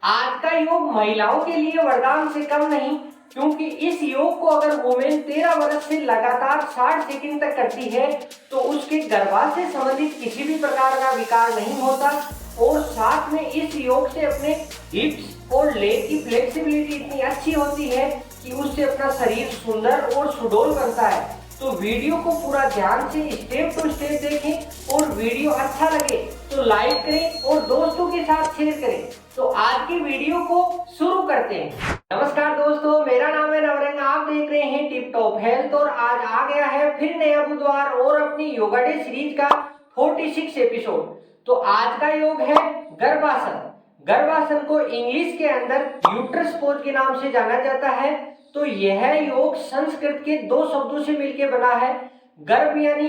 आज का योग महिलाओं के लिए वरदान से कम नहीं, क्योंकि इस योग को अगर वुमेन 13 वर्ष से लगातार 60 सेकंड तक करती है तो उसके गर्भाशय से संबंधित किसी भी प्रकार का विकार नहीं होता। और साथ में इस योग से अपने हिप्स और लेग की फ्लेक्सिबिलिटी इतनी अच्छी होती है कि उससे अपना शरीर सुंदर और सुडौल बनता है। तो वीडियो को पूरा ध्यान से स्टेप टू स्टेप देखें और वीडियो अच्छा लगे तो लाइक करें और दोस्तों के साथ शेयर करें। तो आज की वीडियो को शुरू करते हैं। नमस्कार दोस्तों, मेरा नाम है नवरंग, आप देख रहे हैं टिप टॉप हेल्थ और आज आ गया है फिर नया बुधवार और अपनी योगा डे सीरीज का 46 एपिसोड। तो आज का योग है गर्भासन। गर्भासन को इंग्लिश के अंदर यूट्रस पोज के नाम से जाना जाता है। तो यह योग संस्कृत के दो शब्दों से मिलकर बना है। गर्भ यानी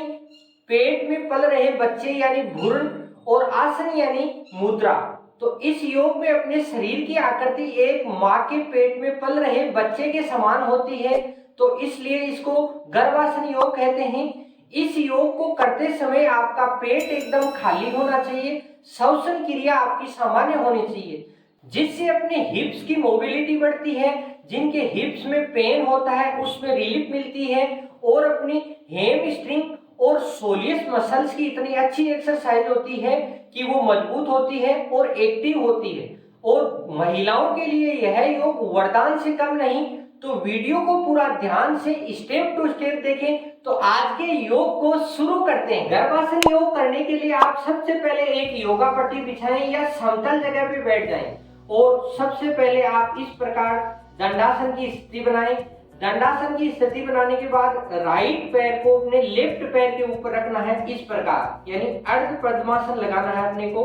पेट में पल रहे बच्चे यानी भ्रूण और आसन यानी मुद्रा। तो इस योग में अपने शरीर की आकृति एक माँ के पेट में पल रहे बच्चे के समान होती है, तो इसलिए इसको गर्भासन योग कहते हैं। इस योग को करते समय आपका पेट एकदम खाली होना चाहिए, श्वसन क्रिया आपकी सामान्य होनी चाहिए, जिससे अपने हिप्स की मोबिलिटी बढ़ती है। जिनके हिप्स में पेन होता है उसमें रिलीफ मिलती है और अपनी हैमस्ट्रिंग और सोलियस मसल्स की इतनी अच्छी एक्सरसाइज होती है कि वो मजबूत होती है और एक्टिव होती है। और महिलाओं के लिए यह योग वरदान से कम नहीं। तो वीडियो को पूरा ध्यान से स्टेप टू स्टेप देखें। तो आज के योग को शुरू करते हैं। गर्भासन योग करने के लिए आप सबसे पहले एक योगा पट्टी बिछाएं या समतल जगह पे बैठ जाएं और सबसे पहले आप इस प्रकार दंडासन की स्थिति बनाएं। दंडासन की स्थिति बनाने के बाद राइट पैर को अपने लेफ्ट पैर के ऊपर रखना है इस प्रकार, यानी अर्ध पद्मासन लगाना है अपने को।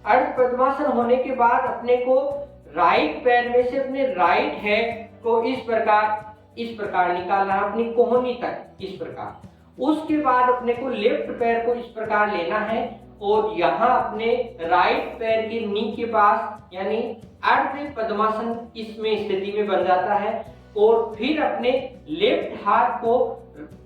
अर्ध पद्मासन होने के बाद अपने को राइट पैर में से अपने राइट हैंड को इस प्रकार निकालना है अपनी कोहनी तक इस प्रकार। उसके बाद अपने को लेफ्ट पैर को इस प्रकार लेना है और यहाँ अपने राइट पैर के नी के पास यानी अर्ध पद्मासन इसमें स्थिति में बन जाता है। और फिर अपने लेफ्ट हाथ को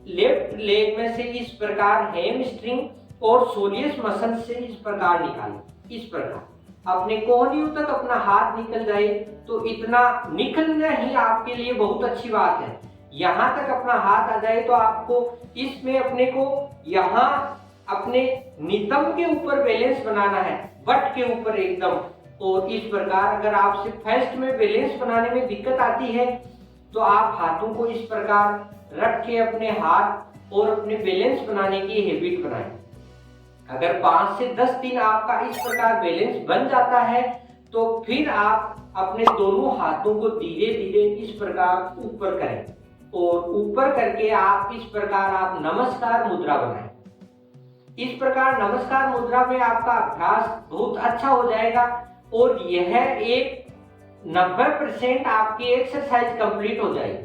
लेफ्ट लेग में से इस प्रकार हैमस्ट्रिंग और सोलियस मसल से इस प्रकार निकालें। इस प्रकार अपने कोहनियों तक अपना हाथ निकल जाए तो इतना निकलना ही आपके लिए बहुत अच्छी बात है। यहाँ तक अपना हाथ आ जाए तो आपको इसमें अपने को यहाँ अपने नितंब के ऊपर बैलेंस बनाना है, बट के ऊपर एकदम। और इस प्रकार अगर आपसे फर्स्ट में बैलेंस बनाने में दिक्कत आती है तो आप हाथों को इस प्रकार रख के अपने हाथ और अपने बैलेंस बनाने की हैबिट बनाएं। अगर 5 से 10 दिन आपका इस प्रकार बैलेंस बन जाता है तो फिर आप अपने दोनों हाथों को धीरे धीरे इस प्रकार ऊपर करें और ऊपर करके आप इस प्रकार आप नमस्कार मुद्रा बनाएं। इस प्रकार नमस्कार मुद्रा में आपका अभ्यास बहुत अच्छा हो जाएगा और यह एक 90% आपकी एक्सरसाइज कंप्लीट हो जाएगी।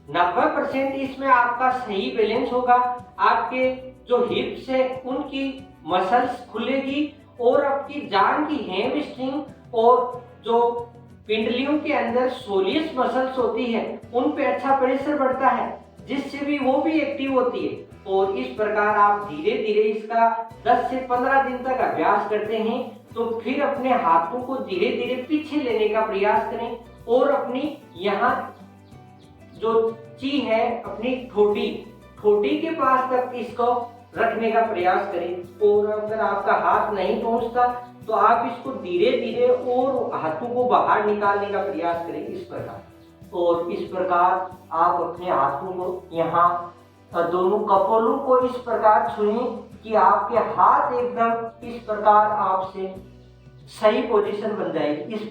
90% इसमें आपका सही बैलेंस होगा। आपके जो हिप्स है उनकी मसल्स खुलेगी और आपकी जांघ की हैमस्ट्रिंग और जो पिंडलियों के अंदर सोलियस मसल्स होती है उन पे अच्छा प्रेशर बढ़ता है, जिससे भी वो भी एक्टिव होती है। और इस प्रकार आप धीरे धीरे इसका 10 से 15 दिन तक अभ्यास करते हैं तो फिर अपने हाथों को धीरे धीरे पीछे लेने का प्रयास करें और अपनी यहाँ जो ची है अपनी ठोडी के पास तक इसको रखने का प्रयास करें। और अगर आपका हाथ नहीं पहुंचता तो आप इसको धीरे धीरे और हाथों को बाहर निकालने का प्रयास करें इस प्रकार। और इस प्रकार आप अपने हाथों को यहाँ दोनों कपोलों को इस प्रकार छुएं कि आपके हाथ एकदम इस प्रकार आपसे सही पोजीशन बन जाएगी। इस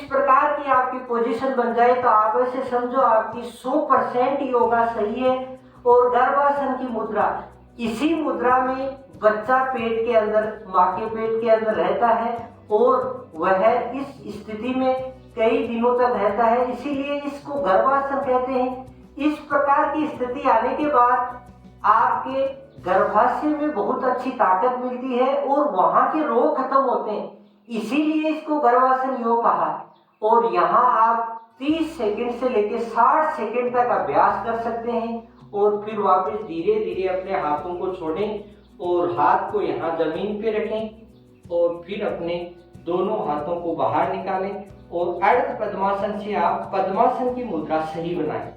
प्रकार की आपकी पोजीशन बन जाए तो आप ऐसे समझो आपकी 100% योगा सही है। और गर्भासन की मुद्रा, इसी मुद्रा में बच्चा पेट के अंदर माँ के पेट के अंदर रहता है और वह इस स्थिति में कई दिनों तक रहता है, इसीलिए इसको गर्भासन कहते हैं। इस प्रकार की स्थिति आने के बाद आपके गर्भाशय में बहुत अच्छी ताकत मिलती है और वहां के रोग खत्म होते हैं, इसीलिए इसको गर्भासन योग कहा। और यहाँ आप 30 सेकंड से लेकर 60 सेकंड तक अभ्यास कर सकते हैं और फिर वापस धीरे धीरे अपने हाथों को छोड़ें और हाथ को यहाँ जमीन पे रखें और फिर अपने दोनों हाथों को बाहर निकालें और अर्ध पद्मासन से आप पद्मासन की मुद्रा सही बनाएं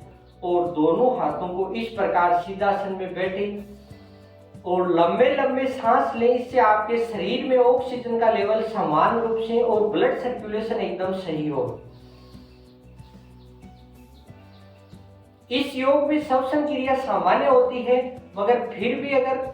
और दोनों हाथों को इस प्रकार सिद्धासन में बैठे और लंबे लंबे सांस लें। इससे आपके शरीर में ऑक्सीजन का लेवल समान रूप से और ब्लड सर्कुलेशन एकदम सही हो। इस योग में श्वसन क्रिया सामान्य होती है, मगर फिर भी अगर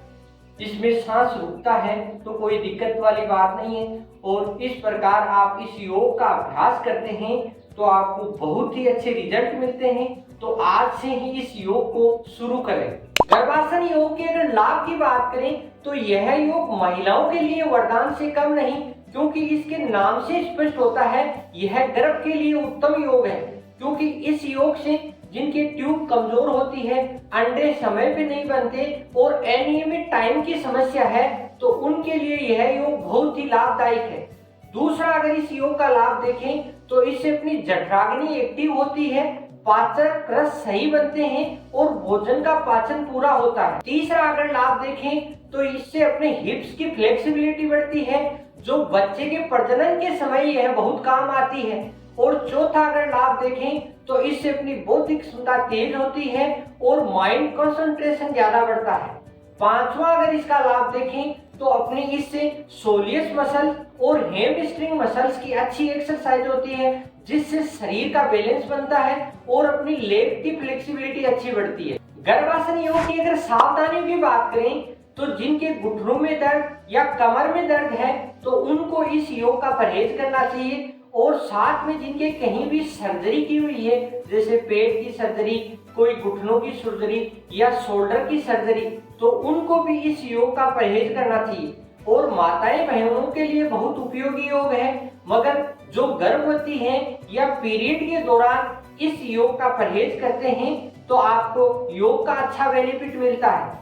इसमें सांस रुकता है तो कोई दिक्कत वाली बात नहीं है। और इस प्रकार आप इस योग का अभ्यास करते हैं तो आपको बहुत ही अच्छे रिजल्ट मिलते हैं। तो आज से ही इस योग को शुरू करें। गर्भासन योग के अगर लाभ की बात करें तो यह योग महिलाओं के लिए वरदान से कम नहीं, क्योंकि इसके नाम से स्पष्ट होता है यह गर्भ के लिए उत्तम योग है। क्योंकि इस योग से जिनके ट्यूब कमजोर होती है, अंडे समय पे नहीं बनते और अनियमित टाइम की समस्या है, तो उनके लिए यह योग बहुत ही लाभदायक है। दूसरा, अगर इस योग का लाभ देखें तो इससे अपनी जठराग्नि एक्टिव होती है, पाचन रस सही बनते हैं और भोजन का पाचन पूरा होता है। तीसरा, अगर लाभ देखें तो इससे अपने हिप्स की फ्लेक्सिबिलिटी बढ़ती है, जो बच्चे के प्रजनन के समय यह बहुत काम आती है। और चौथा, अगर लाभ देखें तो इससे अपनी बौद्धिक क्षमता तेज होती है और माइंड कंसंट्रेशन ज्यादा बढ़ता है। पांचवा, अगर इसका लाभ देखें तो अपनी इससे सोलियस मसल और हैमस्ट्रिंग मसल्स की अच्छी एक्सरसाइज होती है, जिससे शरीर का बैलेंस बनता है और अपनी लेग की फ्लेक्सिबिलिटी अच्छी बढ़ती है। गर्भासन योग की अगर सावधानियों की बात करें तो जिनके घुटनों में दर्द या कमर में दर्द है तो उनको इस योग का परहेज करना चाहिए। और साथ में जिनके कहीं भी सर्जरी की हुई है, जैसे पेट की सर्जरी, कोई घुटनों की सर्जरी या शोल्डर की सर्जरी, तो उनको भी इस योग का परहेज करना चाहिए। और माताएं बहनों के लिए बहुत उपयोगी योग है, मगर जो गर्भवती हैं या पीरियड के दौरान इस योग का परहेज करते हैं तो आपको योग का अच्छा बेनिफिट मिलता है।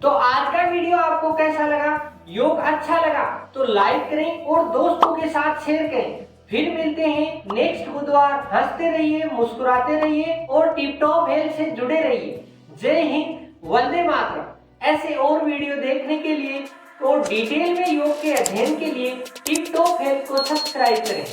तो आज का वीडियो आपको कैसा लगा? योग अच्छा लगा तो लाइक करें और दोस्तों के साथ शेयर करें। फिर मिलते हैं नेक्स्ट बुधवार। हंसते रहिए, मुस्कुराते रहिए और टिप टॉप हेल्थ से जुड़े रहिए। जय हिंद, वंदे मातरम। ऐसे और वीडियो देखने के लिए और डिटेल में योग के अध्ययन के लिए टिप टॉप हेल्थ को सब्सक्राइब करें।